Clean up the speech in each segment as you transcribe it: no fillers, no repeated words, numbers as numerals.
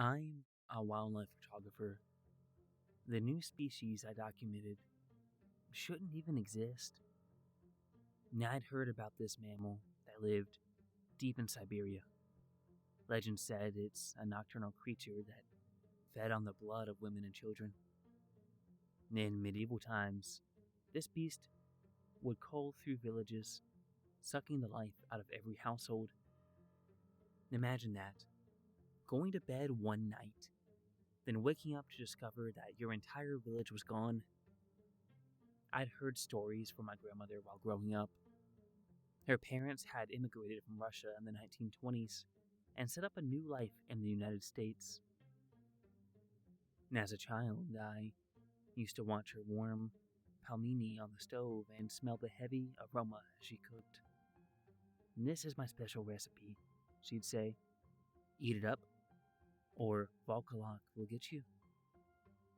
I'm a wildlife photographer. The new species I documented shouldn't even exist. Now, I'd heard about this mammal that lived deep in Siberia. Legend said it's a nocturnal creature that fed on the blood of women and children. In medieval times, this beast would cull through villages, sucking the life out of every household. Imagine that, going to bed one night, then waking up to discover that your entire village was gone. I'd heard stories from my grandmother while growing up. Her parents had immigrated from Russia in the 1920s and set up a new life in the United States. And as a child, I used to watch her warm pelmeni on the stove and smell the heavy aroma as she cooked. "This is my special recipe," she'd say. "Eat it up, or Volkolak will get you."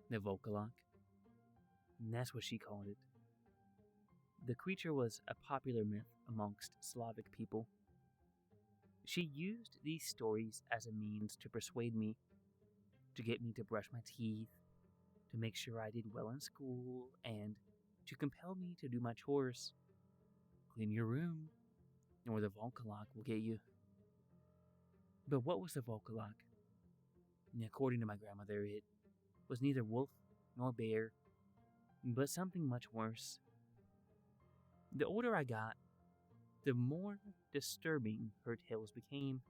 The Volkolak? That's what she called it. The creature was a popular myth amongst Slavic people. She used these stories as a means to persuade me, to get me to brush my teeth, to make sure I did well in school, and to compel me to do my chores. Clean your room, or the Volkolak will get you. But what was the Volkolak? According to my grandmother, it was neither wolf nor bear, but something much worse. The older I got, the more disturbing her tales became.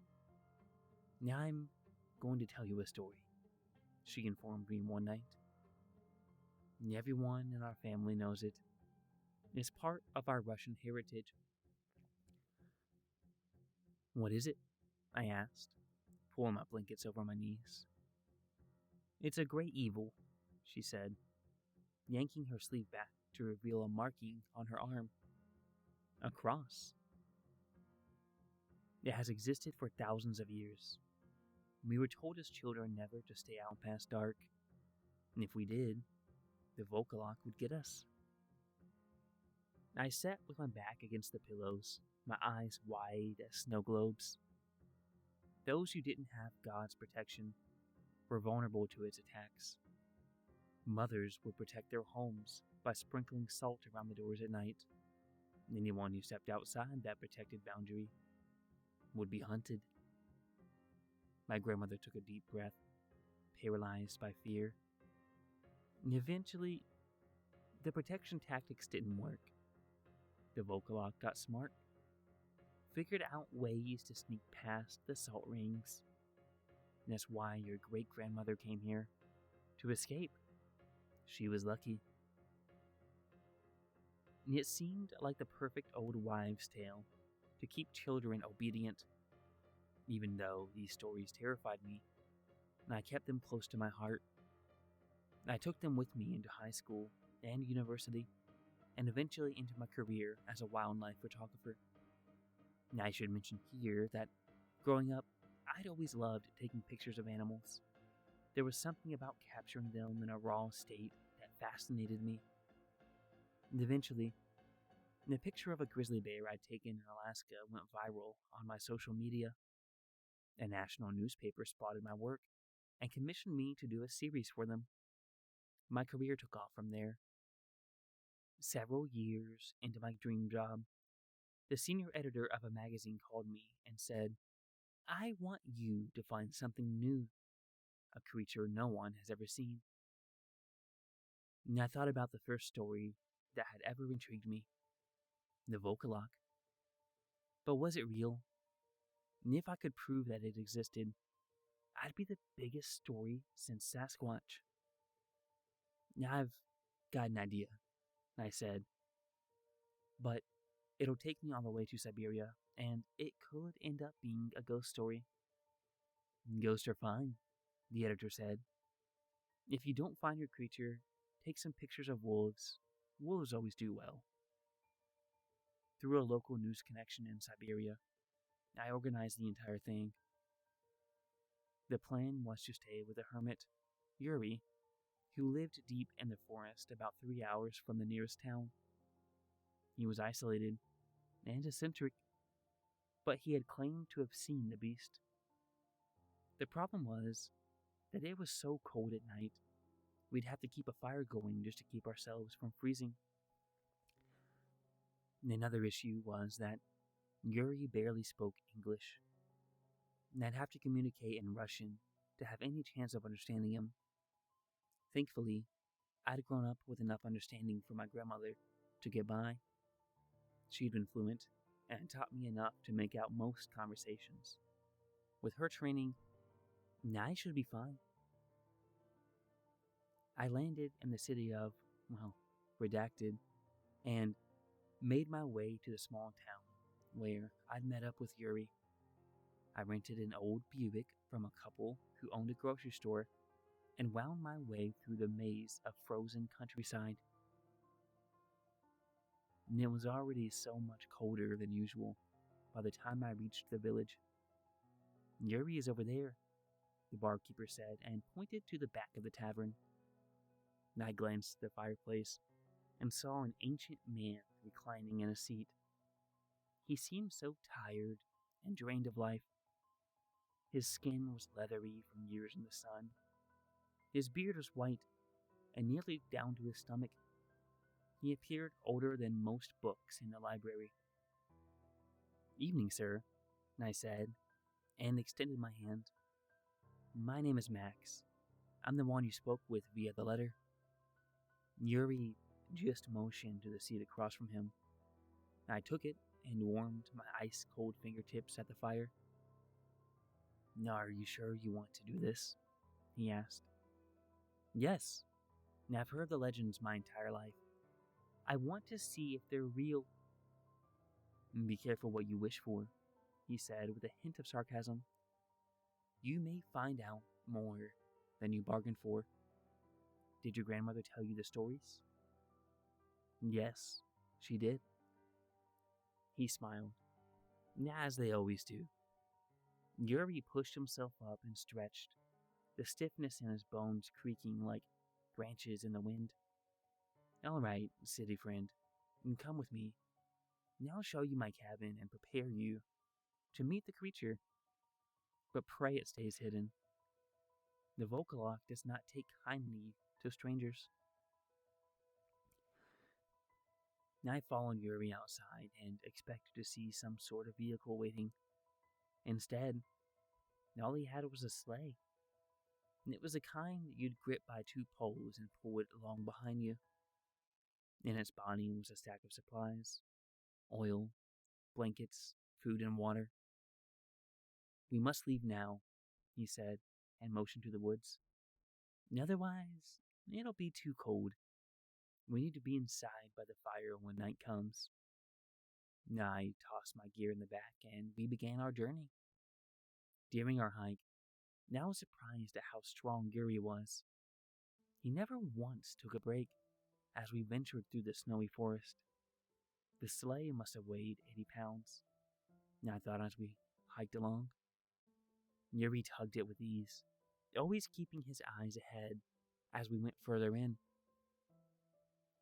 "Now I'm going to tell you a story," she informed me one night. "Everyone in our family knows it. It's part of our Russian heritage." "What is it?" I asked, pulling my blankets over my knees. "It's a great evil," she said, yanking her sleeve back to reveal a marking on her arm. A cross. It has existed for thousands of years. We were told as children never to stay out past dark, and if we did, the Volkolak would get us. I sat with my back against the pillows, my eyes wide as snow globes. Those who didn't have God's protection were vulnerable to its attacks. Mothers would protect their homes by sprinkling salt around the doors at night. Anyone who stepped outside that protected boundary would be hunted. My grandmother took a deep breath, paralyzed by fear. And eventually, the protection tactics didn't work. The Volkolak got smart, figured out ways to sneak past the salt rings. And that's why your great-grandmother came here, to escape. She was lucky. And it seemed like the perfect old wives' tale to keep children obedient, even though these stories terrified me, and I kept them close to my heart. I took them with me into high school and university, and eventually into my career as a wildlife photographer. And I should mention here that growing up, I'd always loved taking pictures of animals. There was something about capturing them in a raw state that fascinated me. And eventually, the picture of a grizzly bear I'd taken in Alaska went viral on my social media. A national newspaper spotted my work and commissioned me to do a series for them. My career took off from there. Several years into my dream job, the senior editor of a magazine called me and said, "I want you to find something new, a creature no one has ever seen." And I thought about the first story that had ever intrigued me, the Volkolak. But was it real? And if I could prove that it existed, I'd be the biggest story since Sasquatch. "Now I've got an idea," I said. "But it'll take me all the way to Siberia, and it could end up being a ghost story." "Ghosts are fine," the editor said. "If you don't find your creature, take some pictures of wolves. Wolves always do well." Through a local news connection in Siberia, I organized the entire thing. The plan was to stay with a hermit, Yuri, who lived deep in the forest about 3 hours from the nearest town. He was isolated and eccentric, but he had claimed to have seen the beast. The problem was, The day was so cold at night, we'd have to keep a fire going just to keep ourselves from freezing. And another issue was that Yuri barely spoke English, and I'd have to communicate in Russian to have any chance of understanding him. Thankfully, I'd grown up with enough understanding from my grandmother to get by. She'd been fluent and taught me enough to make out most conversations. With her training, I should be fine. I landed in the city of, well, Redacted, and made my way to the small town where I'd met up with Yuri. I rented an old Buick from a couple who owned a grocery store and wound my way through the maze of frozen countryside. And it was already so much colder than usual by the time I reached the village. Yuri is over there, the barkeeper said, and pointed to the back of the tavern. I glanced at the fireplace and saw an ancient man reclining in a seat. He seemed so tired and drained of life. His skin was leathery from years in the sun. His beard was white and nearly down to his stomach. He appeared older than most books in the library. "Evening, sir," I said, and extended my hand. "My name is Max. I'm the one you spoke with via the letter." Yuri just motioned to the seat across from him. I took it and warmed my ice-cold fingertips at the fire. "Are you sure you want to do this?" he asked. "Yes, and I've heard the legends my entire life. I want to see if they're real." "Be careful what you wish for," he said with a hint of sarcasm. "You may find out more than you bargained for. Did your grandmother tell you the stories?" "Yes, she did." He smiled, as they always do. Yuri pushed himself up and stretched, the stiffness in his bones creaking like branches in the wind. "All right, city friend, come with me. Now I'll show you my cabin and prepare you to meet the creature. But pray it stays hidden. The Volkolok does not take kindly to strangers." I followed Yuri outside and expected to see some sort of vehicle waiting. Instead, all he had was a sleigh. And it was the kind that you'd grip by two poles and pull it along behind you. In its body was a stack of supplies: oil, blankets, food, and water. "We must leave now," he said, and motioned to the woods. "Otherwise, it'll be too cold. We need to be inside by the fire when night comes." I tossed my gear in the back, and we began our journey. During our hike, I was surprised at how strong Yuri was. He never once took a break as we ventured through the snowy forest. The sleigh must have weighed 80 pounds, I thought as we hiked along. Yuri tugged it with ease, always keeping his eyes ahead as we went further in.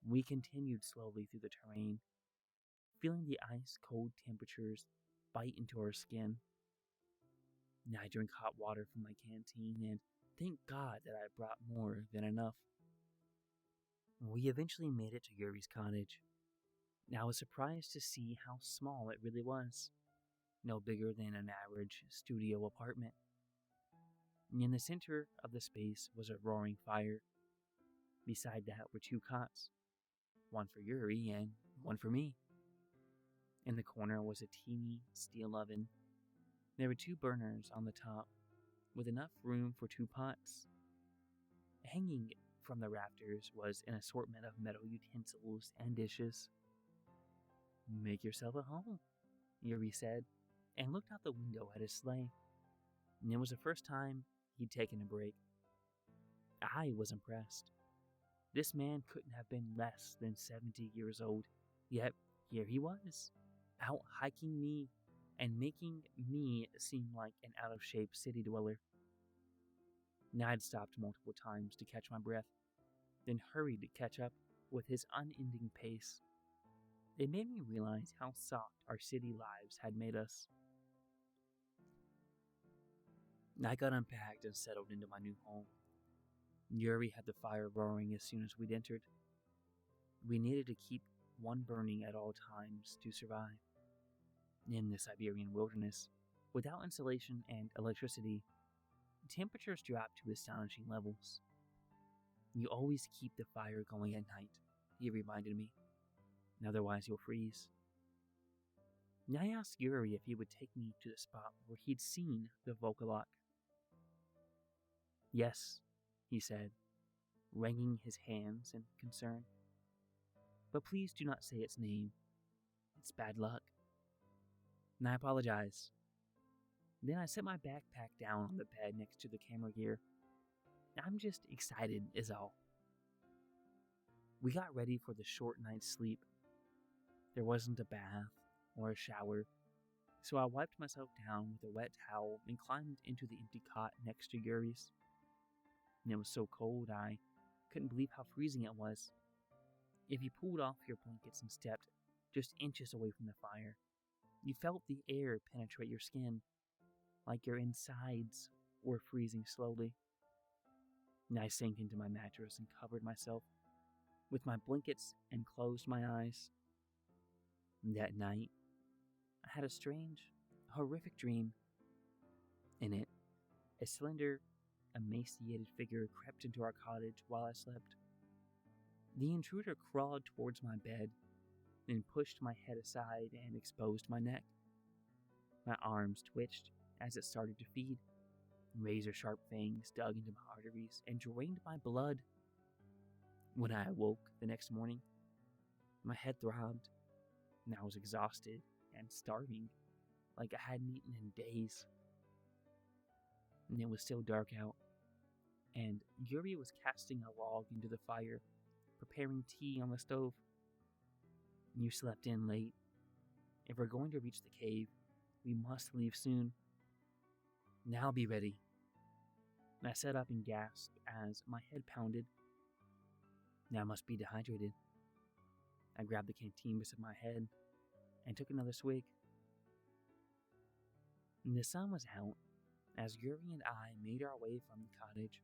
We continued slowly through the terrain, feeling the ice-cold temperatures bite into our skin. I drank hot water from my canteen, and thank God that I brought more than enough. We eventually made it to Yuri's cottage. I was surprised to see how small it really was, no bigger than an average studio apartment. In the center of the space was a roaring fire. Beside that were two cots, one for Yuri and one for me. In the corner was a teeny steel oven. There were two burners on the top, with enough room for two pots. Hanging from the rafters was an assortment of metal utensils and dishes. "Make yourself at home," Yuri said, and looked out the window at his sleigh. It was the first time he'd taken a break. I was impressed. This man couldn't have been less than 70 years old, yet here he was, out hiking me and making me seem like an out-of-shape city dweller. I'd stopped multiple times to catch my breath, then hurried to catch up with his unending pace. It made me realize how soft our city lives had made us. I got unpacked and settled into my new home. Yuri had the fire roaring as soon as we'd entered. We needed to keep one burning at all times to survive. In the Siberian wilderness, without insulation and electricity, temperatures drop to astonishing levels. You always keep the fire going at night, he reminded me. Otherwise you'll freeze. I asked Yuri if he would take me to the spot where he'd seen the Volkolak. Yes, he said, wringing his hands in concern. But please do not say its name. It's bad luck. And I apologize. Then I set my backpack down on the bed next to the camera gear. I'm just excited is all. We got ready for the short night's sleep. There wasn't a bath or a shower, so I wiped myself down with a wet towel and climbed into the empty cot next to Yuri's. And it was so cold I couldn't believe how freezing it was. If you pulled off your blankets and stepped just inches away from the fire, you felt the air penetrate your skin, like your insides were freezing slowly. And I sank into my mattress and covered myself with my blankets and closed my eyes. And that night, I had a strange, horrific dream. In it, a slender, emaciated figure crept into our cottage while I slept. The intruder crawled towards my bed, then pushed my head aside and exposed my neck. My arms twitched as it started to feed. Razor-sharp fangs dug into my arteries and drained my blood. When I awoke the next morning, my head throbbed, and I was exhausted and starving, like I hadn't eaten in days. And it was still dark out, and Yuri was casting a log into the fire, preparing tea on the stove. You slept in late. If we're going to reach the cave, we must leave soon. Now be ready. And I sat up and gasped as my head pounded. Now I must be dehydrated. I grabbed the canteen beside my head and took another swig. And the sun was out as Yuri and I made our way from the cottage.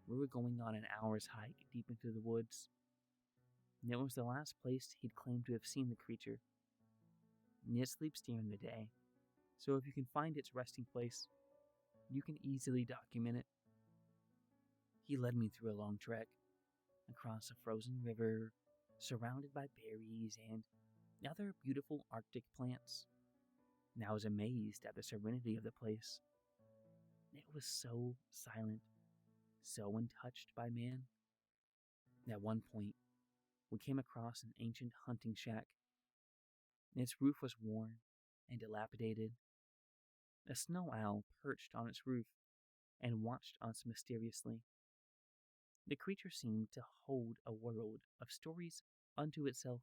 We were going on an hour's hike deep into the woods. And it was the last place he'd claimed to have seen the creature. And it sleeps during the day, so if you can find its resting place, you can easily document it. He led me through a long trek, across a frozen river, surrounded by berries and other beautiful Arctic plants. And I was amazed at the serenity of the place. It was so silent, so untouched by man. At one point, we came across an ancient hunting shack. Its roof was worn and dilapidated. A snow owl perched on its roof and watched us mysteriously. The creature seemed to hold a world of stories unto itself.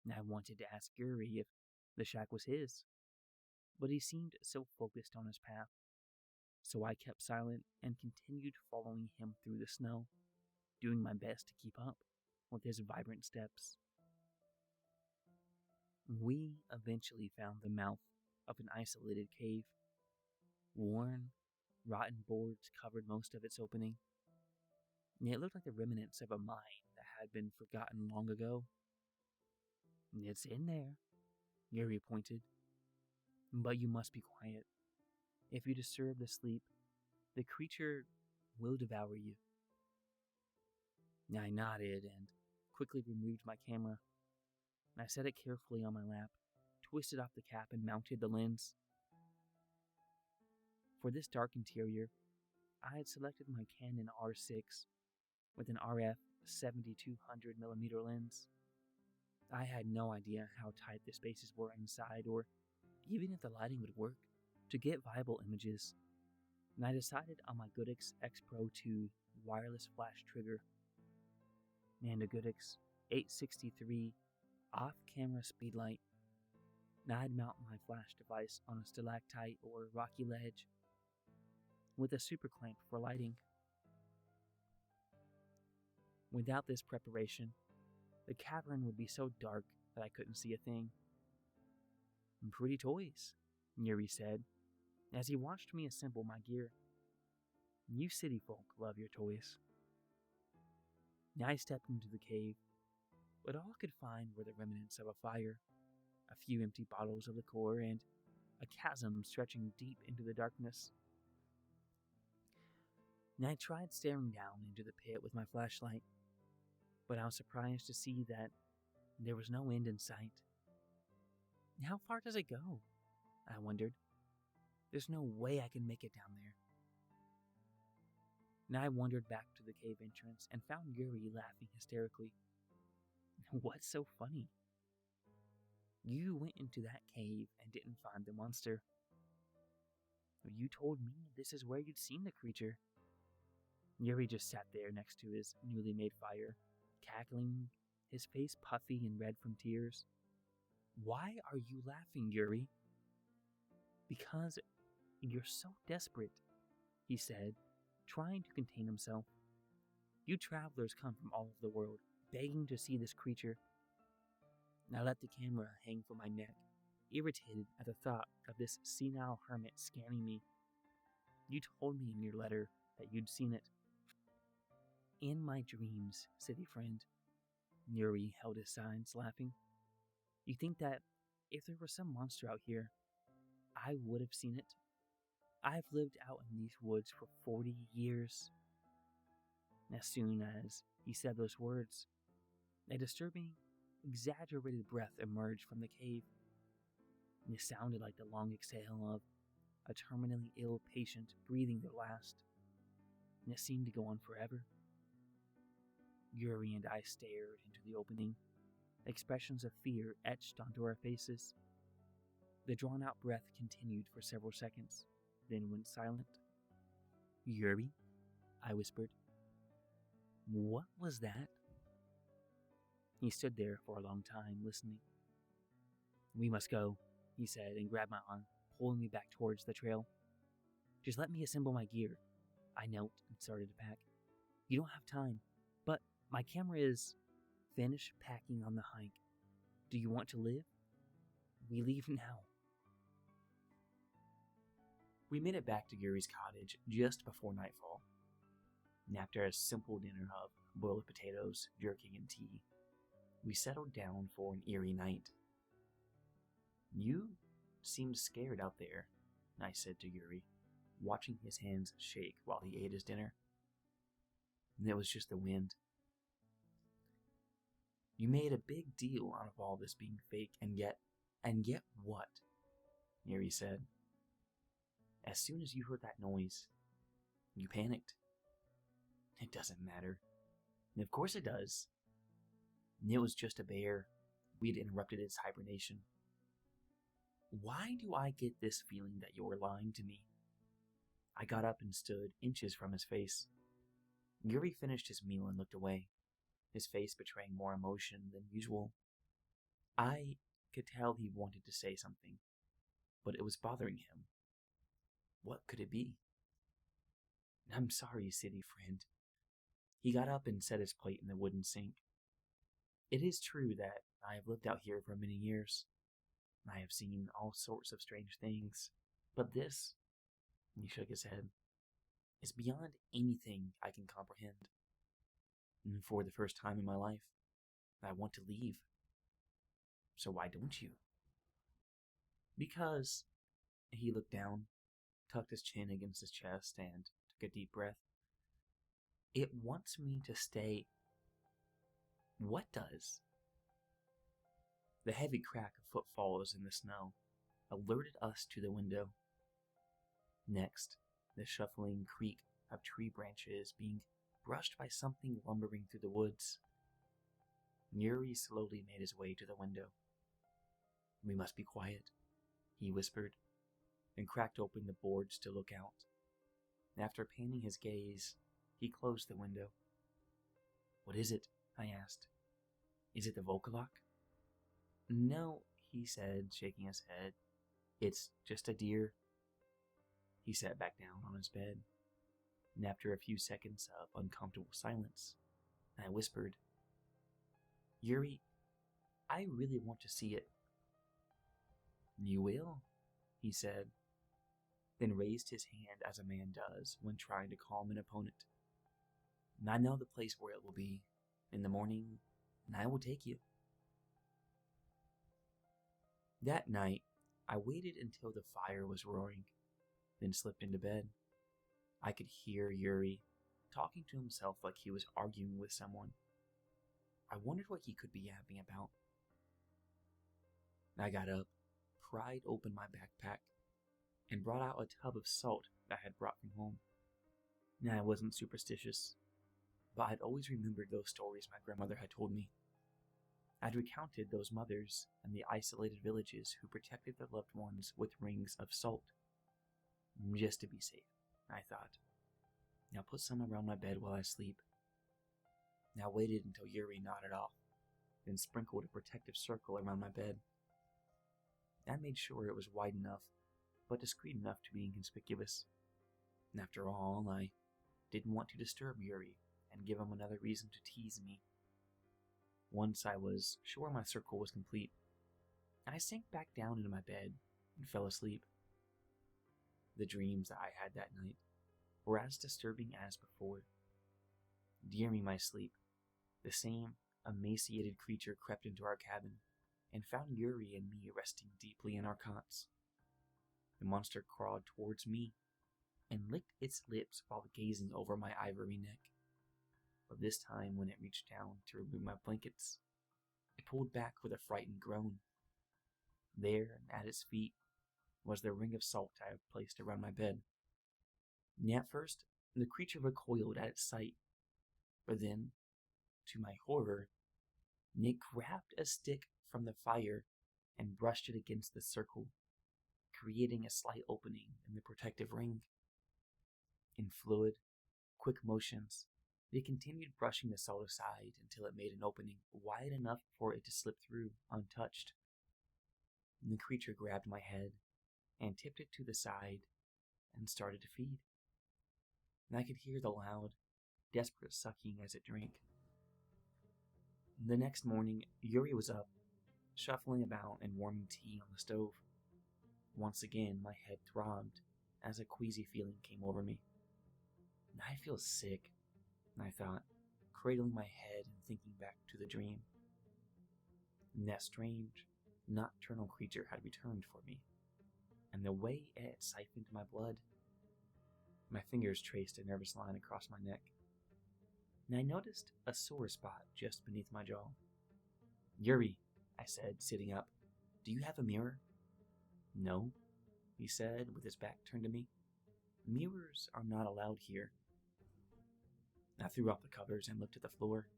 I wanted to ask Yuri if the shack was his, but he seemed so focused on his path, so I kept silent and continued following him through the snow, doing my best to keep up with his vibrant steps. We eventually found the mouth of an isolated cave. Worn, rotten boards covered most of its opening. It looked like the remnants of a mine that had been forgotten long ago. It's in there, Yuri pointed. But you must be quiet. If you disturb the sleep, the creature will devour you. I nodded and quickly removed my camera. I set it carefully on my lap, twisted off the cap, and mounted the lens. For this dark interior, I had selected my Canon R6 with an RF 7200mm lens. I had no idea how tight the spaces were inside or even if the lighting would work to get viable images, and I decided on my Goodix X Pro 2 wireless flash trigger and a Goodix 863 off-camera speedlight. And I'd mount my flash device on a stalactite or rocky ledge with a super clamp for lighting. Without this preparation, the cavern would be so dark that I couldn't see a thing. Pretty toys, Yuri said, as he watched me assemble my gear. You city folk love your toys. Now I stepped into the cave, but all I could find were the remnants of a fire, a few empty bottles of liqueur, and a chasm stretching deep into the darkness. And I tried staring down into the pit with my flashlight, but I was surprised to see that there was no end in sight. How far does it go? I wondered. There's no way I can make it down there. And I wandered back to the cave entrance and found Yuri laughing hysterically. What's so funny? You went into that cave and didn't find the monster. You told me this is where you'd seen the creature. Yuri just sat there next to his newly made fire, cackling, his face puffy and red from tears. Why are you laughing, Yuri? Because you're so desperate, he said, trying to contain himself. You travelers come from all over the world, begging to see this creature. I let the camera hang from my neck, irritated at the thought of this senile hermit scanning me. You told me in your letter that you'd seen it. In my dreams, city friend. Yuri held his sides, laughing. You think that if there was some monster out here, I would have seen it? I've lived out in these woods for 40 years. As soon as he said those words, a disturbing, exaggerated breath emerged from the cave. It sounded like the long exhale of a terminally ill patient breathing their last, and it seemed to go on forever. Yuri and I stared into the opening, expressions of fear etched onto our faces. The drawn-out breath continued for several seconds, then went silent. Yuri? I whispered. What was that? He stood there for a long time, listening. We must go, he said, and grabbed my arm, pulling me back towards the trail. Just let me assemble my gear, I knelt and started to pack. You don't have time, but my camera is... Finish packing on the hike. Do you want to live? We leave now. We made it back to Yuri's cottage just before nightfall. And after a simple dinner of boiled potatoes, jerky, and tea, we settled down for an eerie night. You seemed scared out there, I said to Yuri, watching his hands shake while he ate his dinner. And it was just the wind. You made a big deal out of all this being fake, and yet what? Yuri said. As soon as you heard that noise, you panicked. It doesn't matter. And of course it does. And it was just a bear. We'd interrupted its hibernation. Why do I get this feeling that you're lying to me? I got up and stood inches from his face. Yuri finished his meal and looked away, his face betraying more emotion than usual. I could tell he wanted to say something, but it was bothering him. What could it be? I'm sorry, city friend. He got up and set his plate in the wooden sink. It is true that I have lived out here for many years. I have seen all sorts of strange things, but this, he shook his head, is beyond anything I can comprehend. And for the first time in my life, I want to leave. So why don't you? Because, he looked down, tucked his chin against his chest, and took a deep breath. It wants me to stay. What does? The heavy crack of footfalls in the snow alerted us to the window. Next, the shuffling creak of tree branches being brushed by something lumbering through the woods. Yuri slowly made his way to the window. We must be quiet, he whispered, and cracked open the boards to look out. After panning his gaze, he closed the window. What is it? I asked. Is it the Volkolak? No, he said, shaking his head. It's just a deer. He sat back down on his bed, and after a few seconds of uncomfortable silence, I whispered, Yuri, I really want to see it. You will, he said. then raised his hand as a man does when trying to calm an opponent. And I know the place where it will be in the morning, and I will take you. That night, I waited until the fire was roaring, then slipped into bed. I could hear Yuri talking to himself like he was arguing with someone. I wondered what he could be yapping about. I got up, pried open my backpack, and brought out a tub of salt I had brought from home. Now, I wasn't superstitious, but I'd always remembered those stories my grandmother had told me. I'd recounted those mothers and the isolated villages who protected their loved ones with rings of salt. Just to be safe, I thought. Now put some around my bed while I sleep. Now waited until Yuri nodded off, then sprinkled a protective circle around my bed. I made sure it was wide enough, but discreet enough to be inconspicuous. And after all, I didn't want to disturb Yuri and give him another reason to tease me. Once I was sure my circle was complete, I sank back down into my bed and fell asleep. The dreams that I had that night were as disturbing as before. During my sleep, the same emaciated creature crept into our cabin and found Yuri and me resting deeply in our cots. The monster crawled towards me and licked its lips while gazing over my ivory neck. But this time, when it reached down to remove my blankets, it pulled back with a frightened groan. There, at its feet, was the ring of salt I had placed around my bed. And at first, the creature recoiled at its sight, but then, to my horror, it grabbed a stick from the fire and brushed it against the circle, creating a slight opening in the protective ring. In fluid, quick motions, it continued brushing the salt aside until it made an opening wide enough for it to slip through untouched. And the creature grabbed my head and tipped it to the side and started to feed. And I could hear the loud, desperate sucking as it drank. The next morning, Yuri was up, shuffling about and warming tea on the stove. Once again, my head throbbed as a queasy feeling came over me. I feel sick, I thought, cradling my head and thinking back to the dream. And that strange, nocturnal creature had returned for me, and the way it had siphoned my blood. My fingers traced a nervous line across my neck, and I noticed a sore spot just beneath my jaw. "Yuri," I said, sitting up, "do you have a mirror?" "No," he said, with his back turned to me. "Mirrors are not allowed here." I threw off the covers and looked at the floor.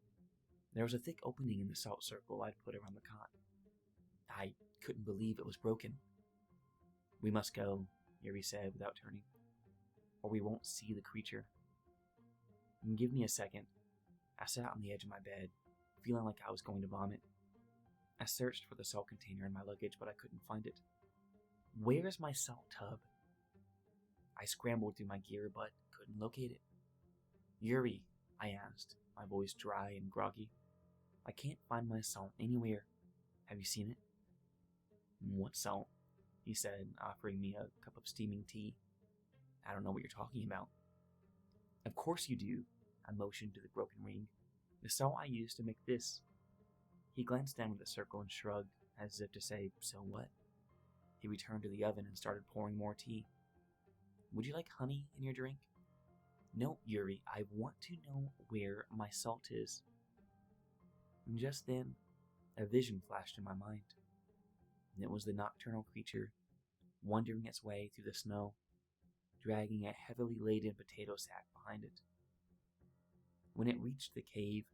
There was a thick opening in the salt circle I'd put around the cot. I couldn't believe it was broken. "We must go," Yuri said without turning, "or we won't see the creature." "Give me a second." I sat on the edge of my bed, feeling like I was going to vomit. I searched for the salt container in my luggage, but I couldn't find it. "Where's my salt tub?" I scrambled through my gear, but couldn't locate it. "Yuri," I asked, my voice dry and groggy, "I can't find my salt anywhere. Have you seen it?" "What salt?" he said, offering me a cup of steaming tea. "I don't know what you're talking about." "Of course you do," I motioned to the broken ring. "The salt I used to make this." He glanced down at the circle and shrugged, as if to say, "So what?" He returned to the oven and started pouring more tea. "Would you like honey in your drink?" "No, Yuri, I want to know where my salt is." And just then, a vision flashed in my mind. And it was the nocturnal creature, wandering its way through the snow, dragging a heavily laden potato sack behind it. When it reached the cave,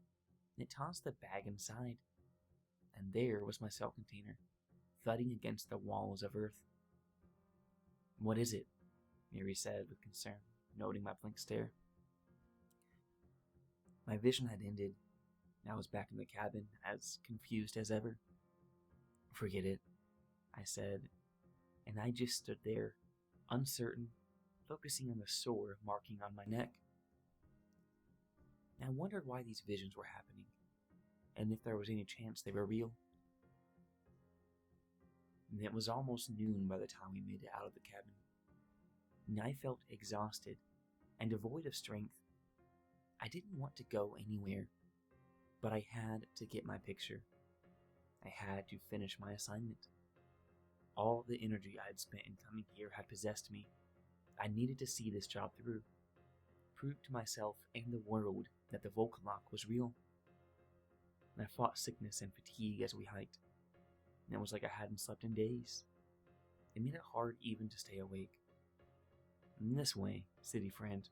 it tossed the bag inside, and there was my salt container, thudding against the walls of earth. "What is it?" Yuri said with concern, noting my blank stare. My vision had ended, and I was back in the cabin, as confused as ever. "Forget it," I said, and I just stood there, uncertain, focusing on the sore marking on my neck. I wondered why these visions were happening, and if there was any chance they were real. And it was almost noon by the time we made it out of the cabin. and I felt exhausted and devoid of strength. I didn't want to go anywhere, but I had to get my picture. I had to finish my assignment. All the energy I had spent in coming here had possessed me. I needed to see this job through, prove to myself and the world that the Volcalock was real. And I fought sickness and fatigue as we hiked, and it was like I hadn't slept in days. It made it hard even to stay awake. "In this way, city friend,"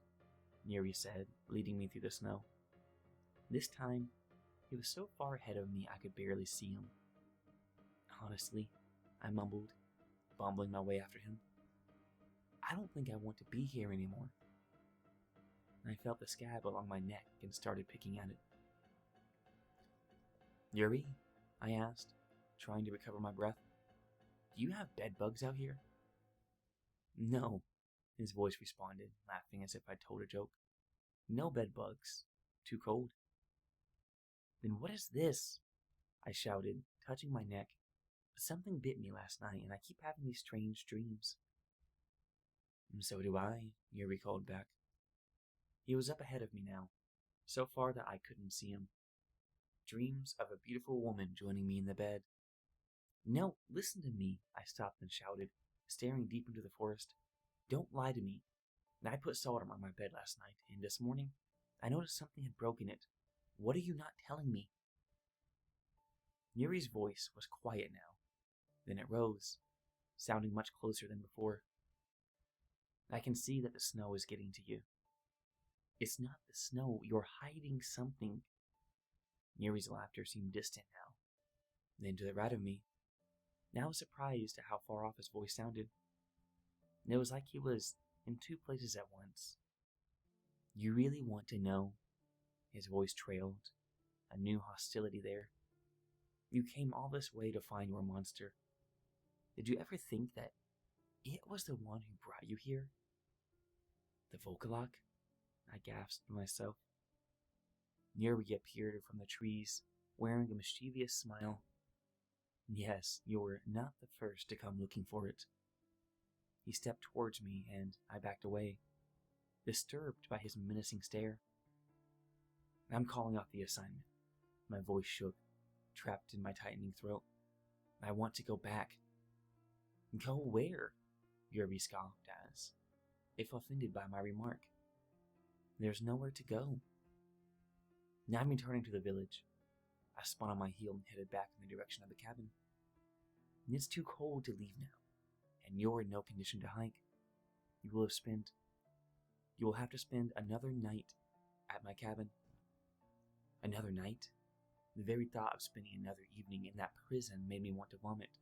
Yuri said, leading me through the snow. This time, he was so far ahead of me I could barely see him. "Honestly," I mumbled, bumbling my way after him, "I don't think I want to be here anymore." I felt the scab along my neck and started picking at it. "Yuri," I asked, trying to recover my breath, "do you have bed bugs out here?" "No," his voice responded, laughing as if I'd told a joke. "No bed bugs. Too cold." "Then what is this?" I shouted, touching my neck. "Something bit me last night, and I keep having these strange dreams." "And so do I," Yuri called back. He was up ahead of me now, so far that I couldn't see him. Dreams of a beautiful woman joining me in the bed. "No, listen to me," I stopped and shouted, staring deep into the forest. "Don't lie to me. I put salt on my bed last night, and this morning, I noticed something had broken it. What are you not telling me?" Yuri's voice was quiet now. Then it rose, sounding much closer than before. "I can see that the snow is getting to you." "It's not the snow. You're hiding something." Yuri's laughter seemed distant now. Then to the right of me, now surprised at how far off his voice sounded. It was like he was in two places at once. "You really want to know?" His voice trailed, a new hostility there. "You came all this way to find your monster. Did you ever think that it was the one who brought you here?" "The Volcalock?" I gasped to myself. Yuri appeared from the trees, wearing a mischievous smile. "Yes, you're not the first to come looking for it." He stepped towards me, and I backed away, disturbed by his menacing stare. "I'm calling off the assignment." My voice shook, trapped in my tightening throat. "I want to go back." "Go where?" Yuri scoffed if offended by my remark. "There's nowhere to go." Now I'm returning to the village. I spun on my heel and headed back in the direction of the cabin. "It's too cold to leave now, and you're in no condition to hike. You will have to spend another night at my cabin." Another night? The very thought of spending another evening in that prison made me want to vomit.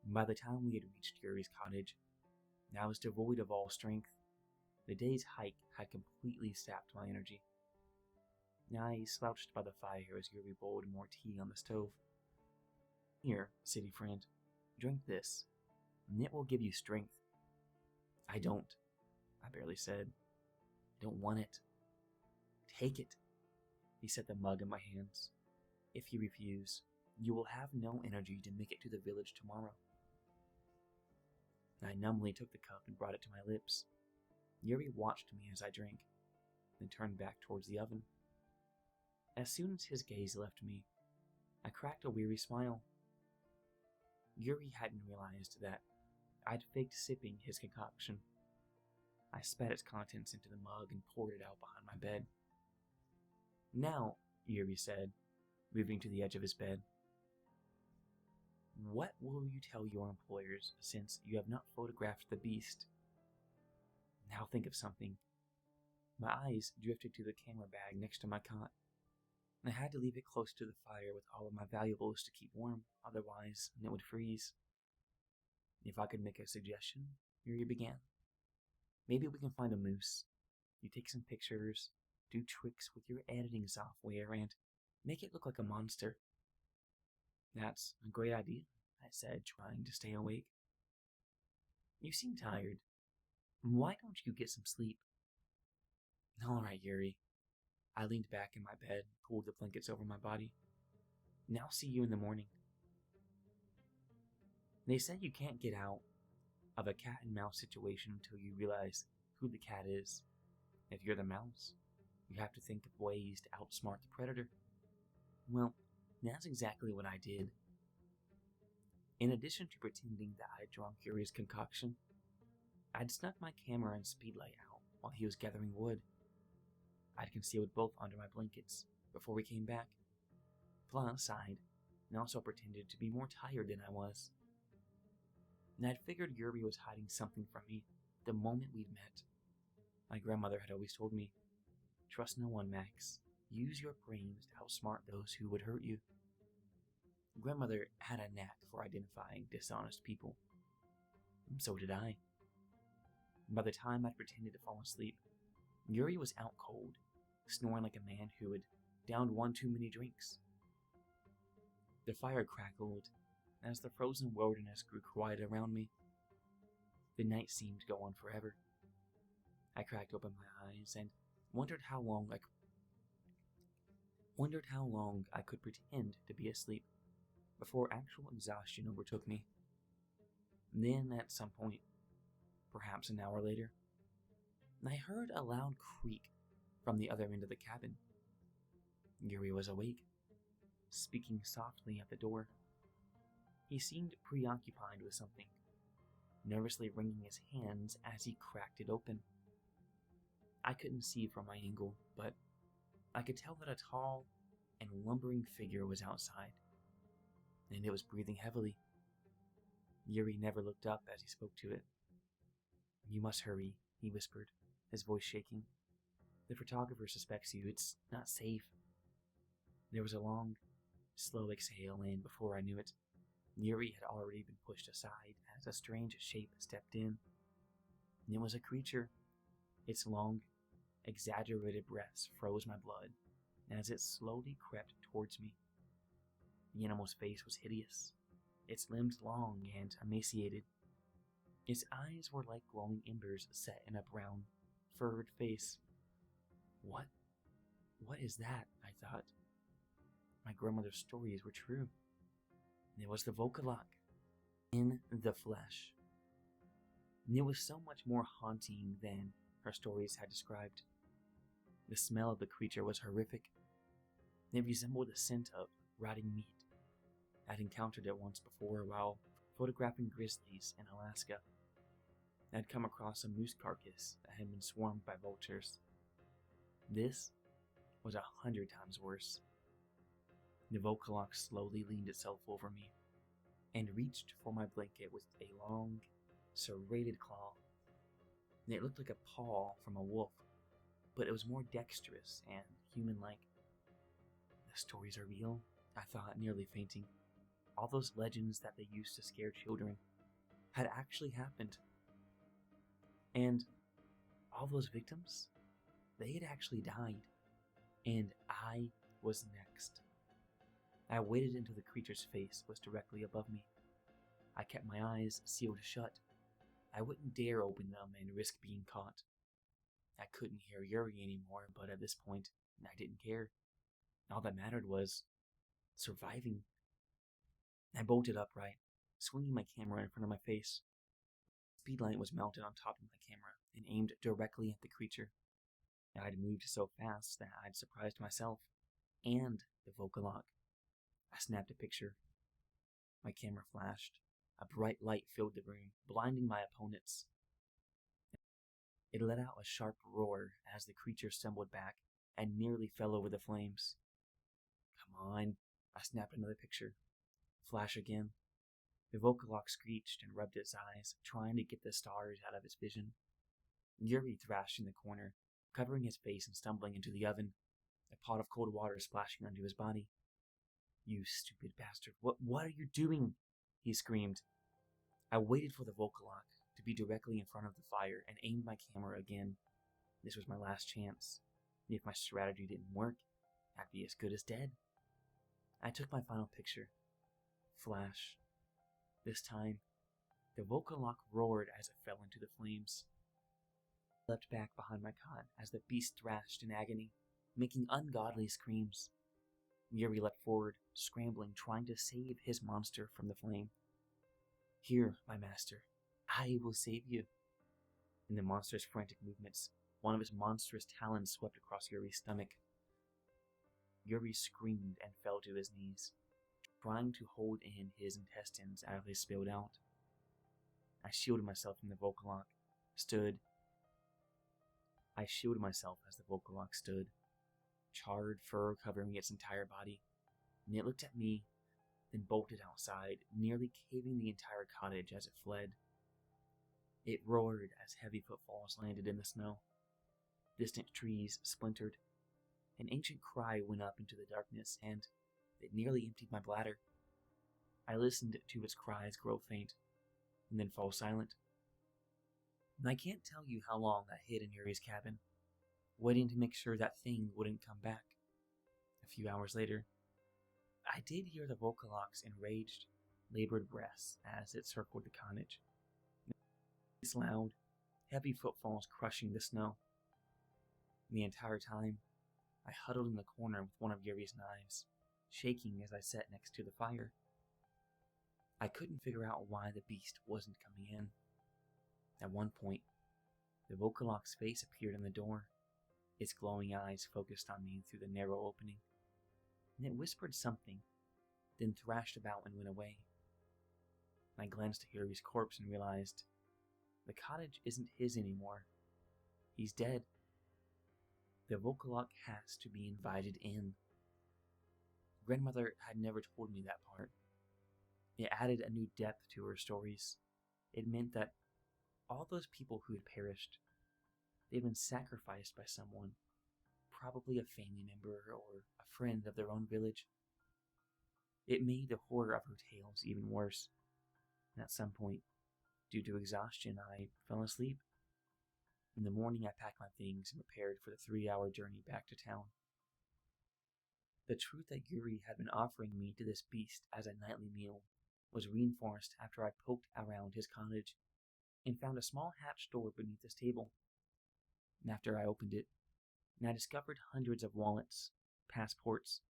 By the time we had reached Yuri's cottage, I was devoid of all strength. The day's hike had completely sapped my energy. I slouched by the fire as Yuri boiled more tea on the stove. "Here, city friend, drink this, and it will give you strength." "I don't," I barely said. "I don't want it." "Take it." He set the mug in my hands. "If you refuse, you will have no energy to make it to the village tomorrow." I numbly took the cup and brought it to my lips. Yuri watched me as I drank, then turned back towards the oven. As soon as his gaze left me, I cracked a weary smile. Yuri hadn't realized that I'd faked sipping his concoction. I spat its contents into the mug and poured it out behind my bed. "Now," Yuri said, moving to the edge of his bed, "what will you tell your employers since you have not photographed the beast?" Now think of something. My eyes drifted to the camera bag next to my cot. I had to leave it close to the fire with all of my valuables to keep warm, otherwise it would freeze. "If I could make a suggestion," Yuri began. "Maybe we can find a moose. You take some pictures, do tricks with your editing software, and make it look like a monster." "That's a great idea," I said, trying to stay awake. "You seem tired. Why don't you get some sleep?" "All right, Yuri." I leaned back in my bed, pulled the blankets over my body. "I'll see you in the morning." "They say you can't get out." of a cat and mouse situation until you realize who the cat is. If you're the mouse, you have to think of ways to outsmart the predator. Well, that's exactly what I did. In addition to pretending that I had drunk Yuri's concoction, I'd snuck my camera and speedlight out while he was gathering wood. I'd concealed both under my blankets before we came back, flew outside, and also pretended to be more tired than I was. And I'd figured Yuri was hiding something from me the moment we'd met. My grandmother had always told me, "Trust no one, Max. Use your brains to outsmart those who would hurt you." Grandmother had a knack for identifying dishonest people. And so did I. By the time I'd pretended to fall asleep, Yuri was out cold, snoring like a man who had downed one too many drinks. The fire crackled as the frozen wilderness grew quiet around me. The night seemed to go on forever. I cracked open my eyes and wondered how long I could pretend to be asleep before actual exhaustion overtook me. Then, at some point, perhaps an hour later, I heard a loud creak from the other end of the cabin. Yuri was awake, speaking softly at the door. He seemed preoccupied with something, nervously wringing his hands as he cracked it open. I couldn't see from my angle, but I could tell that a tall and lumbering figure was outside, and it was breathing heavily. Yuri never looked up as he spoke to it. "You must hurry," he whispered, his voice shaking. "The photographer suspects you. It's not safe." There was a long, slow exhale, and before I knew it, Yuri had already been pushed aside as a strange shape stepped in. It was a creature. Its long, exaggerated breaths froze my blood as it slowly crept towards me. The animal's face was hideous, its limbs long and emaciated. Its eyes were like glowing embers set in a brown, furred face. What is that?" I thought. My grandmother's stories were true. It was the Volkolak, in the flesh. And it was so much more haunting than her stories had described. The smell of the creature was horrific. It resembled the scent of rotting meat. I'd encountered it once before while photographing grizzlies in Alaska. I'd come across a moose carcass that had been swarmed by vultures. This was 100 times worse. The Volkolak slowly leaned itself over me and reached for my blanket with a long, serrated claw. It looked like a paw from a wolf, but it was more dexterous and human-like. The stories are real, I thought, nearly fainting. All those legends that they used to scare children had actually happened. And all those victims, they had actually died. And I was next. I waited until the creature's face was directly above me. I kept my eyes sealed shut. I wouldn't dare open them and risk being caught. I couldn't hear Yuri anymore, but at this point, I didn't care. All that mattered was surviving. I bolted upright, swinging my camera in front of my face. The speedlight was mounted on top of my camera and aimed directly at the creature. I'd moved so fast that I'd surprised myself and the Volkolak. I snapped a picture. My camera flashed. A bright light filled the room, blinding my opponents. It let out a sharp roar as the creature stumbled back and nearly fell over the flames. "Come on," I snapped another picture. Flash again. The Volkolak screeched and rubbed its eyes, trying to get the stars out of its vision. Yuri thrashed in the corner, covering his face and stumbling into the oven, a pot of cold water splashing onto his body. "You stupid bastard, what are you doing?" he screamed. I waited for the Volkolak to be directly in front of the fire and aimed my camera again. This was my last chance. If my strategy didn't work, I'd be as good as dead. I took my final picture. Flash. This time, the Volkolak roared as it fell into the flames. I leapt back behind my cot as the beast thrashed in agony, making ungodly screams. Yuri leapt forward, scrambling, trying to save his monster from the flame. "Here, my master, I will save you. In the monster's frantic movements, one of his monstrous talons swept across Yuri's stomach. Yuri screamed and fell to his knees, trying to hold in his intestines as they spilled out. I shielded myself as the Volkolock stood, charred fur covering its entire body, and it looked at me, then bolted outside, nearly caving the entire cottage as it fled. It roared as heavy footfalls landed in the snow. Distant trees splintered. An ancient cry went up into the darkness, and it nearly emptied my bladder. I listened to its cries grow faint, and then fall silent. And I can't tell you how long I hid in Yuri's cabin, waiting to make sure that thing wouldn't come back. A few hours later, I did hear the Volkolock's enraged, labored breaths as it circled the cottage. Its loud, heavy footfalls crushing the snow. The entire time, I huddled in the corner with one of Yuri's knives, shaking as I sat next to the fire. I couldn't figure out why the beast wasn't coming in. At one point, the Volkolock's face appeared in the door, its glowing eyes focused on me through the narrow opening, and it whispered something, then thrashed about and went away. I glanced at Yuri's corpse and realized the cottage isn't his anymore. He's dead. The Volkolock has to be invited in. Grandmother had never told me that part. It added a new depth to her stories. It meant that all those people who had perished, they'd been sacrificed by someone, probably a family member or a friend of their own village. It made the horror of her tales even worse. And at some point, due to exhaustion, I fell asleep. In the morning, I packed my things and prepared for the 3-hour journey back to town. The truth that Yuri had been offering me to this beast as a nightly meal was reinforced after I poked around his cottage and found a small hatched door beneath his table. And after I opened it, I discovered hundreds of wallets, passports,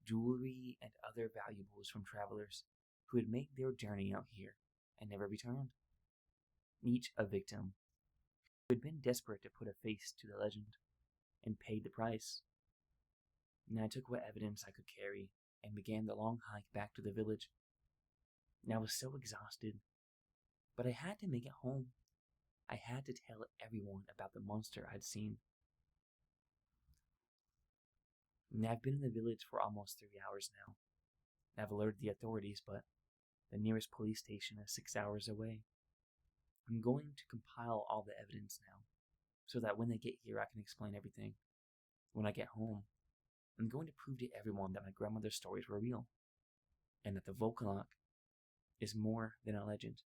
jewelry, and other valuables from travelers who had made their journey out here and never returned. Each a victim who had been desperate to put a face to the legend and paid the price. And I took what evidence I could carry and began the long hike back to the village. And I was so exhausted, but I had to make it home. I had to tell everyone about the monster I'd seen. And I've been in the village for almost 3 hours now. I've alerted the authorities, but the nearest police station is 6 hours away. I'm going to compile all the evidence now, so that when they get here I can explain everything. When I get home, I'm going to prove to everyone that my grandmother's stories were real, and that the Volkolock is more than a legend.